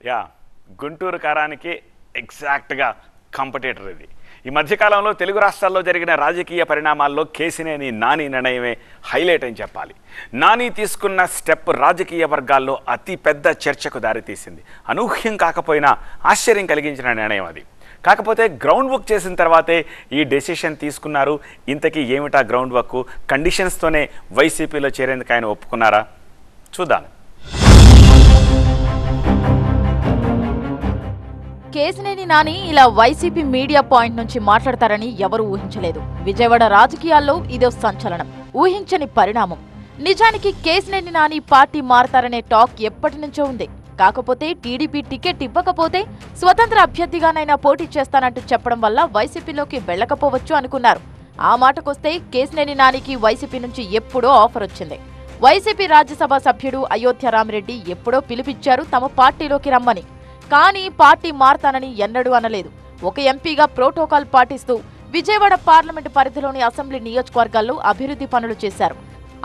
Yeah Guntur కారానికి ఎగ్జాక్ట్గా competitor ఇది. ఈ మధ్యకాలంలో తెలుగు రాష్ట్రాల్లో జరిగిన రాజకీయ పరిణామాల్లో కేసినేని నాని నిర్ణయమే హైలైట్ అని చెప్పాలి. నాని తీసుకున్న స్టెప్ రాజకీయ వర్గాల్లో అతి పెద్ద చర్చకు దారితీసింది. అనూహ్యం కాకపోయినా ఆశ్చర్యం కలిగించిన నిర్ణయం అది. కాకపోతే గ్రౌండ్ వర్క్ చేసిన తర్వాతే ఈ డెసిషన్ తీసుకున్నారు. ఇంతకీ ఏమిటా గ్రౌండ్ వర్క్? కండిషన్స్తోనే వైసీపీలో చేరేందుకు ఆయన ఒప్పుకున్నారా? చూద్దాం. కేసినేని నాని ఇలా వైసీపీ మీడియా పాయింట్ నుంచి మాట్లాడతారని ఎవరూ ఊహించలేదు. విజయవాడ రాజకీయాల్లో ఇదో సంచలనం, ఊహించని పరిణామం. నిజానికి కేసినేని నాని పార్టీ మారతారనే టాక్ ఎప్పటి నుంచో ఉంది. కాకపోతే టీడీపీ టికెట్ ఇవ్వకపోతే స్వతంత్ర అభ్యర్థిగానైనా పోటీ చేస్తానంటూ చెప్పడం వల్ల వైసీపీలోకి వెళ్లకపోవచ్చు అనుకున్నారు. ఆ మాటకొస్తే కేసినేని నానికి వైసీపీ నుంచి ఎప్పుడో ఆఫర్ వచ్చింది. వైసీపీ రాజ్యసభ సభ్యుడు అయోధ్య రామిరెడ్డి ఎప్పుడో పిలిపించారు తమ పార్టీలోకి రమ్మని. కానీ పార్టీ మారతానని ఎన్నడూ అనలేదు. ఒక ఎంపీగా ప్రోటోకాల్ పాటిస్తూ విజయవాడ పార్లమెంటు పరిధిలోని అసెంబ్లీ నియోజకవర్గాల్లో అభివృద్ధి పనులు చేశారు.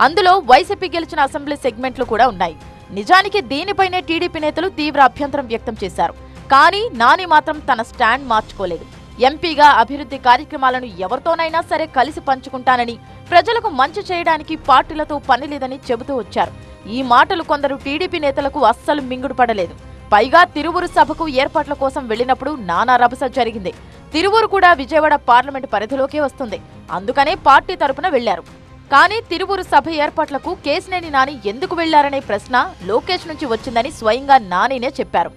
అందులో వైసీపీ గెలిచిన అసెంబ్లీ సెగ్మెంట్లు కూడా ఉన్నాయి. నిజానికి దీనిపైనే టీడీపీ నేతలు తీవ్ర అభ్యంతరం వ్యక్తం చేశారు. కానీ నాని మాత్రం తన స్టాండ్ మార్చుకోలేదు. ఎంపీగా అభివృద్ధి కార్యక్రమాలను ఎవరితోనైనా సరే కలిసి పంచుకుంటానని, ప్రజలకు మంచి చేయడానికి పార్టీలతో పని లేదని చెబుతూ వచ్చారు. ఈ మాటలు కొందరు టీడీపీ నేతలకు అస్సలు మింగుడు పడలేదు. పైగా తిరువురు సభకు ఏర్పాట్ల కోసం వెళ్లినప్పుడు నానా రభస జరిగింది. తిరువురు కూడా విజయవాడ పార్లమెంటు పరిధిలోకే వస్తుంది. అందుకనే పార్టీ తరపున వెళ్లారు. కానీ తిరువురు సభ ఏర్పాట్లకు కేసినేని నాని ఎందుకు వెళ్లారనే ప్రశ్న లోకేష్ నుంచి వచ్చిందని స్వయంగా నానినే చెప్పారు.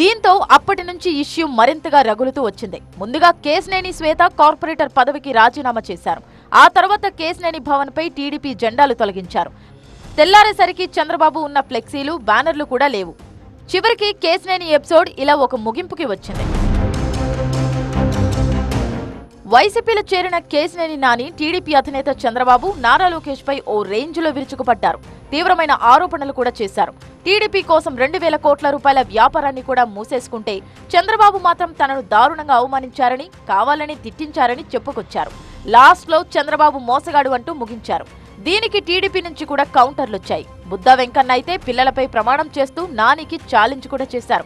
దీంతో అప్పటి నుంచి ఇష్యూ మరింతగా రగులుతూ వచ్చింది. ముందుగా కేసినేని శ్వేత కార్పొరేటర్ పదవికి రాజీనామా చేశారు. ఆ తర్వాత కేసినేని భవన్ పై టీడీపీ జెండాలు తొలగించారు. తెల్లారేసరికి చంద్రబాబు ఉన్న ఫ్లెక్సీలు, బ్యానర్లు కూడా లేవు. చివరికి కేసినేని ఎపిసోడ్ ఇలా ఒక ముగింపుకి వచ్చింది. వైసీపీలో చేరిన కేసినేని నాని టీడీపీ అధినేత చంద్రబాబు, నారా లోకేష్ పై ఓ రేంజ్లో విరుచుకుపడ్డారు. తీవ్రమైన ఆరోపణలు కూడా చేశారు. టీడీపీ కోసం 2,000 కోట్ల రూపాయల వ్యాపారాన్ని కూడా మూసేసుకుంటే చంద్రబాబు మాత్రం తనను దారుణంగా అవమానించారని, కావాలని తిట్టించారని చెప్పుకొచ్చారు. లాస్ట్లో చంద్రబాబు మోసగాడు అంటూ ముగించారు. దీనికి టీడీపీ నుంచి కూడా కౌంటర్లొచ్చాయి. బుద్ధా వెంకన్న అయితే పిల్లలపై ప్రమాణం చేస్తూ నానికి ఛాలెంజ్ కూడా చేశారు.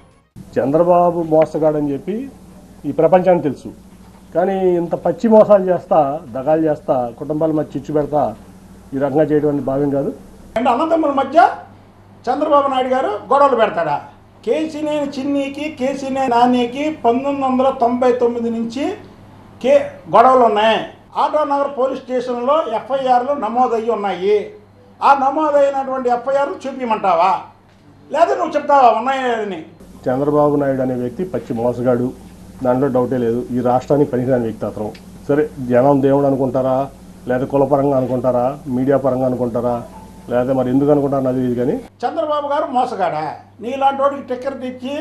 చంద్రబాబు మోసగాడని చెప్పి ఈ ప్రపంచానికి తెలుసు. కానీ ఇంత పచ్చి మోసాలు చేస్తా, దగాలు చేస్తా, కుటుంబాల మధ్య చిచ్చు పెడతా ఈ రకంగా చేయడం భావ్యం కాదు. అంటే అన్నదమ్ముల మధ్య చంద్రబాబు నాయుడు గారు గొడవలు పెడతాడా? కేసినేని చిన్నికి, కేసినేని నానికి 1999 నుంచి గొడవలు ఉన్నాయి. ఆటోనగర్ పోలీస్ స్టేషన్లో ఎఫ్ఐఆర్లు నమోదయ్యి ఉన్నాయి. ఆ నమోదైనటువంటి ఎఫ్ఐఆర్లు చూపించమంటావా, లేదా నువ్వు చెప్తావా ఉన్నాయని? చంద్రబాబు నాయుడు అనే వ్యక్తి పచ్చి మోసగాడు, దాంట్లో డౌటే లేదు. ఈ రాష్ట్రానికి పనికిరాని వ్యక్తి అతను. సరే, జనం దేవుడు అనుకుంటారా, లేదా కులపరంగా అనుకుంటారా, మీడియా పరంగా అనుకుంటారా, లేదా మరి ఎందుకు అనుకుంటారు అది ఇది. కానీ చంద్రబాబు గారు మోసగాడా? నీలాంటి వాడికి టికెట్ ఇచ్చి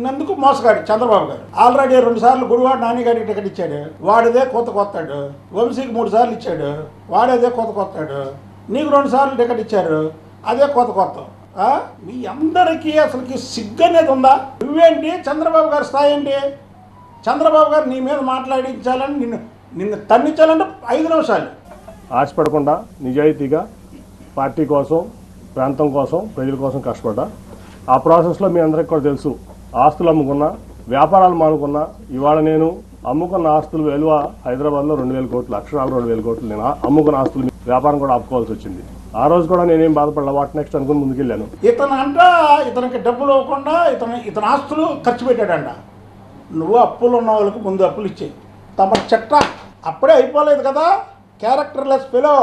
నందుకు మోసగాడు చంద్రబాబు గారు. ఆల్రెడీ 2 సార్లు గుడివాడు నానిగారికి టికెట్ ఇచ్చాడు, వాడిదే కొత్తాడు. వంశీకి 3 సార్లు ఇచ్చాడు, వాడేదే కొత్తాడు. నీకు 2 సార్లు టికెట్ ఇచ్చారు, అదే కొత్త. మీ అందరికీ అసలుకి సిగ్గు అనేది ఉందా? నువ్వేంటి చంద్రబాబు గారి స్థాయి ఏంటి? చంద్రబాబు గారు నీ మీద మాట్లాడించాలని నిన్ను తన్నించాలంటే 5 నిమిషాలు. ఆశపడకుండా నిజాయితీగా పార్టీ కోసం, ప్రాంతం కోసం, ప్రజల కోసం కష్టపడ్డా. ఆ ప్రాసెస్లో మీ అందరికీ కూడా తెలుసు, ఆస్తులు అమ్ముకున్నా, వ్యాపారాలు మానుకున్నా. ఇవాళ నేను అమ్ముకున్న ఆస్తులు విలువ హైదరాబాద్లో 2,000 కోట్లు, అక్షరాలు 2,000 కోట్లు. నేను అమ్ముకున్న ఆస్తులు వ్యాపారం కూడా ఆపుకోవాల్సి వచ్చింది. ఆ రోజు కూడా నేనేం బాధపడలే. వాట్ నెక్స్ట్ అనుకుని ముందుకెళ్ళాను. ఇతనికి డబ్బులు ఇవ్వకుండా ఇతని ఆస్తులు ఖర్చు పెట్టాడంట. నువ్వు అప్పులు ఉన్న వాళ్ళకి ముందు అప్పులు ఇచ్చేయి. తమ చెట్ట అప్పుడే అయిపోలేదు కదా. క్యారెక్టర్లెస్ ఫెలో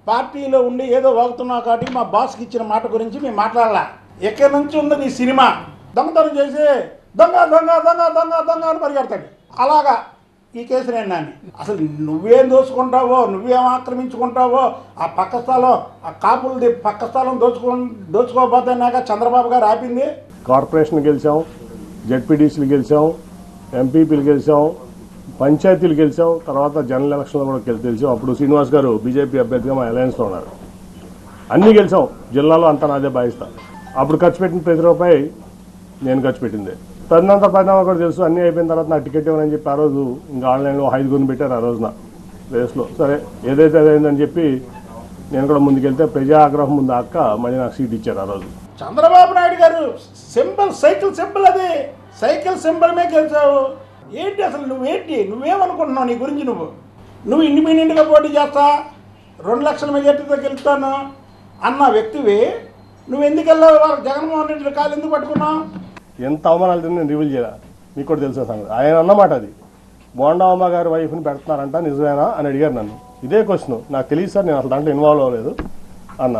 పార్టీలో ఉండి ఏదో వాగుతున్నావు కాబట్టి మా బాస్కి ఇచ్చిన మాట గురించి మేము మాట్లాడాల. ఎక్కడి నుంచి ఉందో నీ సినిమా? దొంగతనం చేసి దొంగ దొంగ దొంగ దొంగ దొంగ అని పరిగెడతాడు. అలాగా ఈ కేసినేని నాని. అసలు నువ్వేం దోచుకుంటావో, నువ్వేం ఆక్రమించుకుంటావో, ఆ పక్క స్థలం, ఆ కాపులది పక్క స్థలం దోచుకోబోతున్నాక చంద్రబాబు గారు ఆపింది. కార్పొరేషన్ గెలిచాం, జెడ్పీటీసీలు గెలిచాం, ఎంపీపీలు గెలిచాం, పంచాయతీలు గెలిచాం, తర్వాత జనరల్ ఎలక్షన్లో కూడా గెలిచాం. అప్పుడు శ్రీనివాస్ గారు బీజేపీ అభ్యర్థిగా మా అలయన్స్లో ఉన్నారు. అన్నీ గెలిచాం. జిల్లాలో అంతా నాదే భావిస్తా. అప్పుడు ఖర్చు పెట్టిన ప్రతి రూపాయి నేను ఖర్చు పెట్టింది. తదనంతర పరిణామం కూడా తెలుసు. అన్నీ అయిపోయిన తర్వాత నాకు టికెట్ ఇవ్వనని చెప్పి ఆ రోజు ఇంకా ఆన్లైన్లో 5 పెట్టారు ఆ రోజున రేస్లో. సరే, ఏదైతే అదైందని చెప్పి నేను కూడా ముందుకెళ్తే ప్రజా ఆగ్రహం ముందు అక్క మళ్ళీ నాకు సీట్ ఇచ్చారు ఆ రోజు. చంద్రబాబు నాయుడు గారు సింబల్ సైకిల్ సింబల్, అది సైకిల్ సింబల్ మీద గెలిచావు. ఏంటి అసలు నువ్వేంటి, నువ్వేమనుకుంటున్నావు నీ గురించి? నువ్వు ఇండిపెండెంట్గా పోటీ చేస్తా 2 లక్షల మెజార్టీతో గెలుస్తాను అన్న వ్యక్తివి నువ్వు ఎందుకు వెళ్ళావు? జగన్మోహన్ రెడ్డి కాలు ఎందుకు పట్టుకున్నావు? ఎంత అవమానాలు తిని నేను రివీల్ చేయాలి, మీకు కూడా తెలిసిన సంగతి. ఆయన అన్నమాట అది, బోండామ్మ గారి వైఫ్ని పెడుతున్నారంట నిజమేనా అని అడిగారు నన్ను. ఇదే క్వశ్చన్, నాకు తెలియదు సార్, నేను అసలు దాంట్లో ఇన్వాల్వ్ అవ్వలేదు అన్న.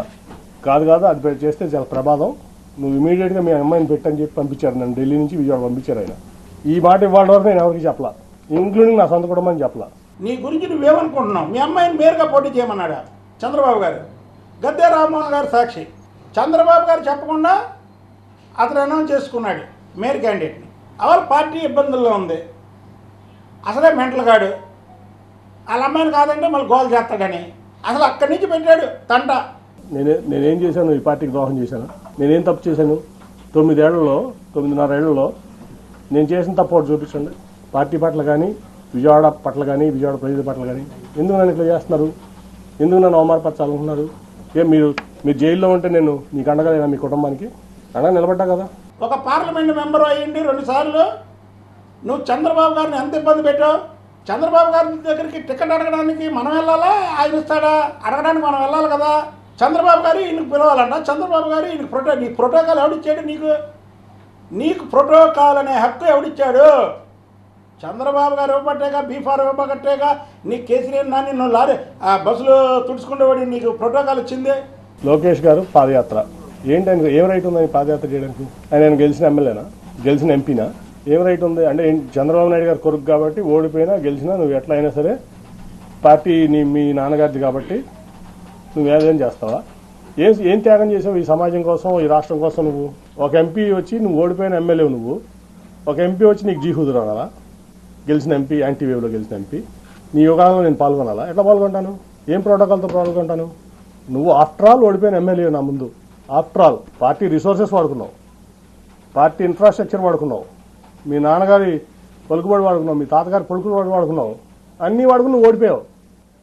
కాదు అది చేస్తే చాలా ప్రమాదం, నువ్వు ఇమీడియట్గా మీ అమ్మాయిని పెట్టని చెప్పి పంపించారు నన్ను. ఢిల్లీ నుంచి విజయవాడ పంపించారు ఆయన. ఈ మాట ఇవ్వడం వరకు నేను ఎవరికి చెప్పలా, ఇంక్లూడింగ్ నా సొంత కుటుంబాన్ని చెప్పలా. నీ గురించి నువ్వేమనుకుంటున్నావు? మీ అమ్మాయిని మేరుగా పోటీ చేయమన్నాడా చంద్రబాబు గారు? గద్దె రామ్మోహన్ గారు సాక్షి. చంద్రబాబు గారు చెప్పకుండా అతను అనౌన్స్ చేసుకున్నాడు మేయర్ క్యాండిడేట్ని. అవర్ పార్టీ ఇబ్బందుల్లో ఉంది, అసలే మెంటల్ గాడు, వాళ్ళ అమ్మాయిని కాదంటే మళ్ళీ గోల్ చేస్తాడని అసలు అక్కడి నుంచి పెట్టాడు తంట. నేనేం చేశాను? ఈ పార్టీకి ద్రోహం చేశాను? నేనేం తప్పు చేశాను? 9.5 ఏళ్లలో నేను చేసిన తప్పు ఒకటి చూపించండి. పార్టీ పట్ల కానీ, విజయవాడ పట్ల కానీ, విజయవాడ ప్రజల పట్ల కానీ. ఎందుకు నన్ను ఇట్లా చేస్తున్నారు? ఎందుకు నన్ను అవమానపరచాలనుకున్నారు? మీరు జైల్లో ఉంటే నేను మీకు అండగా లేదా? మీ కుటుంబానికి అండగా నిలబడ్డా కదా. ఒక పార్లమెంట్ మెంబర్ అయ్యింది 2 సార్లు. నువ్వు చంద్రబాబు గారిని ఎంత ఇబ్బంది పెట్టావు? చంద్రబాబు గారి దగ్గరికి టికెట్ అడగడానికి మనం వెళ్ళాలా, ఆయన ఇస్తాడా? అడగడానికి మనం వెళ్ళాలి కదా. చంద్రబాబు గారు ఈయనకు పిలవాలంట, చంద్రబాబు గారు ఈయనకు నీ ప్రోటోకాల్ ఎవడిచ్చాడు? నీకు ప్రోటోకాల్ అనే హక్కు ఎవడిచ్చాడు? చంద్రబాబు గారు ఇవ్వబట్టేగా, బీఫార్ ఇవ్వబట్టేగా నీ కేసీఆర్ నాని నువ్వు లారీ బస్సులు తుడుచుకుంటేవాడి నీకు ప్రోటోకాల్ వచ్చింది. లోకేష్ గారు పాదయాత్ర ఏంటి? ఆయన ఏం రైట్ ఉంది ఆయన పాదయాత్ర చేయడానికి? ఆయన గెలిచిన ఎమ్మెల్యేనా, గెలిచిన ఎంపీనా? ఏం రైట్ ఉంది అంటే? చంద్రబాబు నాయుడు గారు కొడుకు కాబట్టి ఓడిపోయినా గెలిచినా నువ్వు ఎట్లా అయినా సరే పార్టీ మీ నాన్నగారిది కాబట్టి నువ్వు ఏదేం చేస్తావా? ఏం త్యాగం చేసావు ఈ సమాజం కోసం, ఈ రాష్ట్రం కోసం? నువ్వు ఒక ఎంపీ వచ్చి నువ్వు ఓడిపోయిన ఎమ్మెల్యే, నువ్వు ఒక ఎంపీ వచ్చి నీకు జీహుదురు అనాలా? గెలిచిన ఎంపీ, యాంటీవేవ్లో గెలిచిన ఎంపీ, నీ యోగాలో నేను పాల్గొనాలా? ఎట్లా పాల్గొంటాను? ఏం ప్రోటోకాల్తో పాల్గొంటాను? నువ్వు ఆఫ్టర్ ఆల్ ఓడిపోయిన ఎమ్మెల్యే నా ముందు. ఆఫ్టర్ ఆల్ పార్టీ రిసోర్సెస్ వాడుకున్నావు, పార్టీ ఇన్ఫ్రాస్ట్రక్చర్ వాడుకున్నావు, మీ నాన్నగారి పలుకుబడి వాడుకున్నావు, మీ తాతగారి పలుకుబడి వాడుకున్నావు, అన్నీ వాడుకుని నువ్వు ఓడిపోయావు.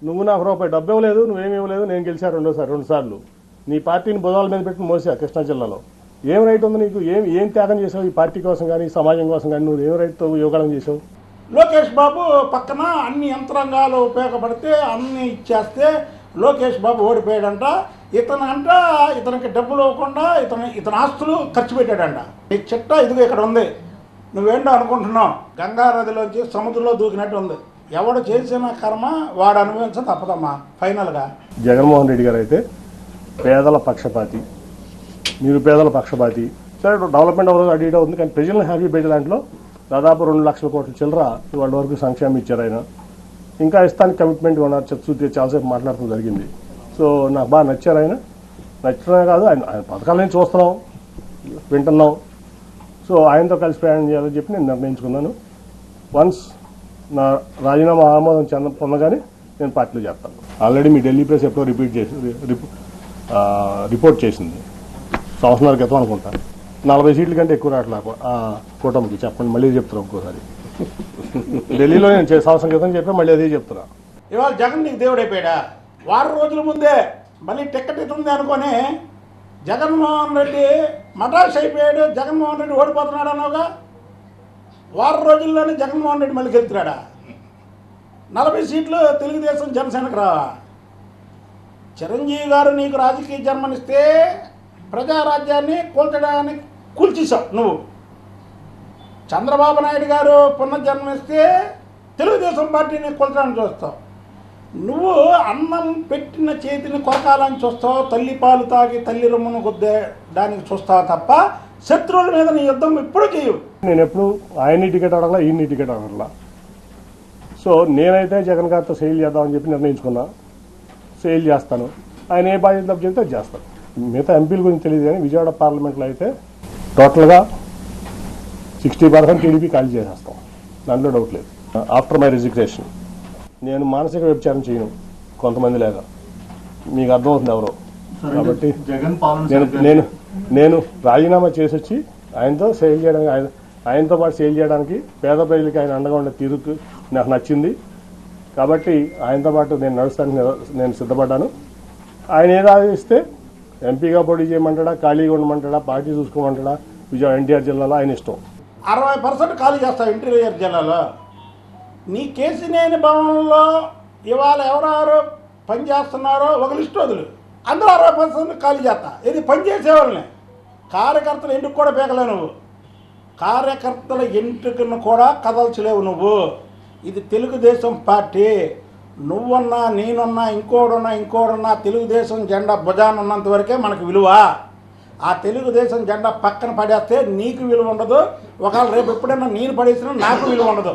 నువ్వు నాకు రూపాయి డబ్బు ఇవ్వలేదు, నువ్వేమి ఇవ్వలేదు, నేను గెలిచాను 2 సార్లు. నీ పార్టీని బుధాల మీద పెట్టి మోసా కృష్ణా జిల్లాలో. ఏం రైట్ ఉంది నీకు? ఏం త్యాగం చేసావు ఈ పార్టీ కోసం కానీ, సమాజం కోసం కానీ? నువ్వు ఏం రైట్తో యోగాలం చేసావు? లోకేష్ బాబు పక్కన అన్ని యంత్రాంగాలు ఉపయోగపడితే అన్ని ఇచ్చేస్తే లోకేష్ బాబు ఓడిపోయాడంట. ఇతనికి డబ్బులు ఇవ్వకుండా ఇతని ఆస్తులు ఖర్చు పెట్టాడంట. నీ చిట్టా ఇదిగో ఇక్కడ ఉంది, నువ్వేంటో అనుకుంటున్నావు? గంగా నదిలోంచి సముద్రంలో దూకినట్టు ఉంది. ఎవడు చేసిన కర్మ వాడు అనుభవించ తప్పదమ్మా. ఫైనల్గా జగన్మోహన్ రెడ్డి గారు అయితే పేదల పక్షపాతి, నిరుపేదల పక్షపాతి. సరే డెవలప్మెంట్ అవ్వదు, అడిగిట ఉంది, కానీ ప్రజలను హ్యాపీ పెట్టే దాంట్లో దాదాపు 2 లక్షల కోట్ల చిల్లర వాళ్ళ వరకు సంక్షేమం ఇచ్చారు ఆయన. ఇంకా ఇస్తానికి కమిట్మెంట్గా ఉన్నారు. చూస్తే చాలాసేపు మాట్లాడటం జరిగింది. సో నాకు బాగా నచ్చారు ఆయన. నచ్చడమే కాదు, ఆయన పథకాలని చూస్తున్నాం, వింటున్నాం. సో ఆయనతో కలిసి ప్రయాణం చేయాలని చెప్పి నేను నిర్ణయించుకున్నాను. వన్స్ నా రాజీనామా ఆమోదం పొందగానే నేను పార్టీలో చేస్తాను. ఆల్రెడీ మీ ఢిల్లీ ప్రెస్ ఎప్పుడో రిపోర్ట్ చేసింది, సంవత్సరాల క్రితం అనుకుంటాను. 40 సీట్ల కంటే ఎక్కువ రావట్లే కూటమికి. చెప్పండి, మళ్ళీ చెప్తున్నాను ఇంకోసారి. ఢిల్లీలో నేను సంవత్సరం క్రితం చెప్పి మళ్ళీ అదే చెప్తున్నా. ఇవాళ జగన్ నీకు దేవుడైపోయాడా? వారం రోజుల ముందే మళ్ళీ టికెట్ ఇస్తుంది అనుకొని జగన్మోహన్ రెడ్డి మటాష్ అయిపోయాడు, జగన్మోహన్ రెడ్డి ఓడిపోతున్నాడు అన్నావుగా. వారం రోజుల్లోనే జగన్మోహన్ రెడ్డి మళ్ళీ గెలుతున్నాడా? 40 సీట్లు తెలుగుదేశం జనసేనకు రావా? చిరంజీవి గారు నీకు రాజకీయ జన్మనిస్తే ప్రజారాజ్యాన్ని కూల్చడానికి కూల్చేశావు నువ్వు. చంద్రబాబు నాయుడు గారు పునర్జన్మిస్తే తెలుగుదేశం పార్టీని కూల్చడానికి చూస్తావు. నువ్వు అన్నం పెట్టిన చేతిని కొరకాలని చూస్తావు, తల్లి పాలు తాగి తల్లి రొమ్మును గుద్దేయడానికి చూస్తావు తప్ప శత్రువుల మీద నీ యుద్ధం ఎప్పుడు చేయవు. నేను ఎప్పుడు ఆయన్ని టికెట్ అడగలా, ఈయన్ని టికెట్ అడగలా. సో నేనైతే జగన్ గారితో సెయిల్ చేద్దామని చెప్పి నిర్ణయించుకున్నా. సెయిల్ చేస్తాను, ఆయన ఏ బాధ్యత తప్పు చెప్తే చేస్తాను. మిగతా ఎంపీల గురించి తెలియదు, కానీ విజయవాడ పార్లమెంట్లో అయితే టోటల్గా 60% టీడీపీ ఖాళీ చేసేస్తాం, దాంట్లో డౌట్ లేదు. ఆఫ్టర్ మై రిజిగ్నేషన్ నేను మానసిక వ్యభిచారం చేయను కొంతమంది లేక, మీకు అర్థమవుతుంది ఎవరో. కాబట్టి నేను రాజీనామా చేసి వచ్చి ఆయనతో సేల్ చేయడానికి, ఆయనతో పాటు సేల్ చేయడానికి పేద ప్రజలకి ఆయన అండగా ఉండే తీరుకు నాకు నచ్చింది. కాబట్టి ఆయనతో పాటు నేను నడుస్తానికి నేను సిద్ధపడ్డాను. ఆయన ఏది ఆదేశిస్తే ఎంపీగా పోటీ చేయమంటాడా, ఖాళీగా ఉండమంటాడా, పార్టీ చూసుకోమంటాడా, విజయవాడ ఎన్టీఆర్ జిల్లాలో ఆయన ఇష్టం. 60% ఖాళీ చేస్తావు ఇంటీరియర్ జిల్లాలో. నీ కేసినేని భవనంలో ఇవాళ ఎవరెవరు పనిచేస్తున్నారో ఒక లిస్టు వదులు, అందులో 60% ఖాళీ చేస్తా. ఇది పనిచేసేవాళ్ళని కార్యకర్తలు ఎందుకు కూడా పీకలేవు నువ్వు. కార్యకర్తల ఎంటుకను కూడా కదల్చలేవు నువ్వు. ఇది తెలుగుదేశం పార్టీ. నువ్వన్నా, నేనున్నా, ఇంకోడున్నా తెలుగుదేశం జెండా భుజాన ఉన్నంత వరకే మనకు విలువ. ఆ తెలుగుదేశం జెండా పక్కన పడేస్తే నీకు విలువ ఉండదు. ఒకవేళ రేపు ఎప్పుడైనా నేను పడేసినా నాకు విలువ ఉండదు.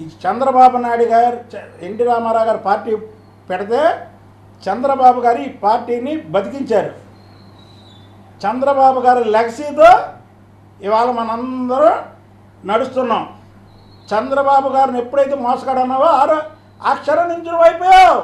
ఈ చంద్రబాబు నాయుడు గారు, ఎన్టీ రామారావు గారు పార్టీ పెడితే చంద్రబాబు గారు ఈ పార్టీని బతికించారు. చంద్రబాబు గారి లెగసీతో ఇవాళ మనందరూ నడుస్తున్నాం. చంద్రబాబు గారిని ఎప్పుడైతే మోసగాడన్నావో ఆ క్షణం నుంచి అయిపోయావు.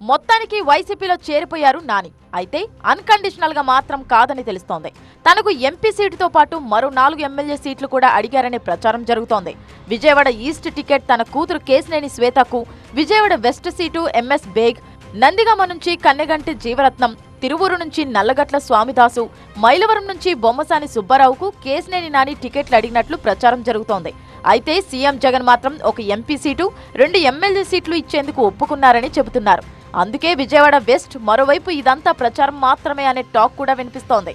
మొత్తానికి వైసీపీలో చేరిపోయారు నాని. అయితే అన్కండిషనల్ గా మాత్రం కాదని తెలుస్తోంది. తనకు ఎంపీ సీటుతో పాటు మరో 4 ఎమ్మెల్యే సీట్లు కూడా అడిగారనే ప్రచారం జరుగుతోంది. విజయవాడ ఈస్ట్ టికెట్ తన కూతురు కేసినేని శ్వేతకు, విజయవాడ వెస్ట్ సీటు ఎంఎస్ బేగ్, నందిగామ నుంచి కన్నెగంటి జీవరత్నం, తిరువూరు నుంచి నల్లగట్ల స్వామిదాసు, మైలవరం నుంచి బొమ్మసాని సుబ్బారావుకు కేసినేని నాని టికెట్లు అడిగినట్లు ప్రచారం జరుగుతోంది. అయితే సీఎం జగన్ మాత్రం ఒక ఎంపీ సీటు, 2 ఎమ్మెల్యే సీట్లు ఇచ్చేందుకు ఒప్పుకున్నారని చెబుతున్నారు. అందుకే విజయవాడ వెస్ట్ మరోవైపు ఇదంతా ప్రచారం మాత్రమే అనే టాక్ కూడా వినిపిస్తోంది.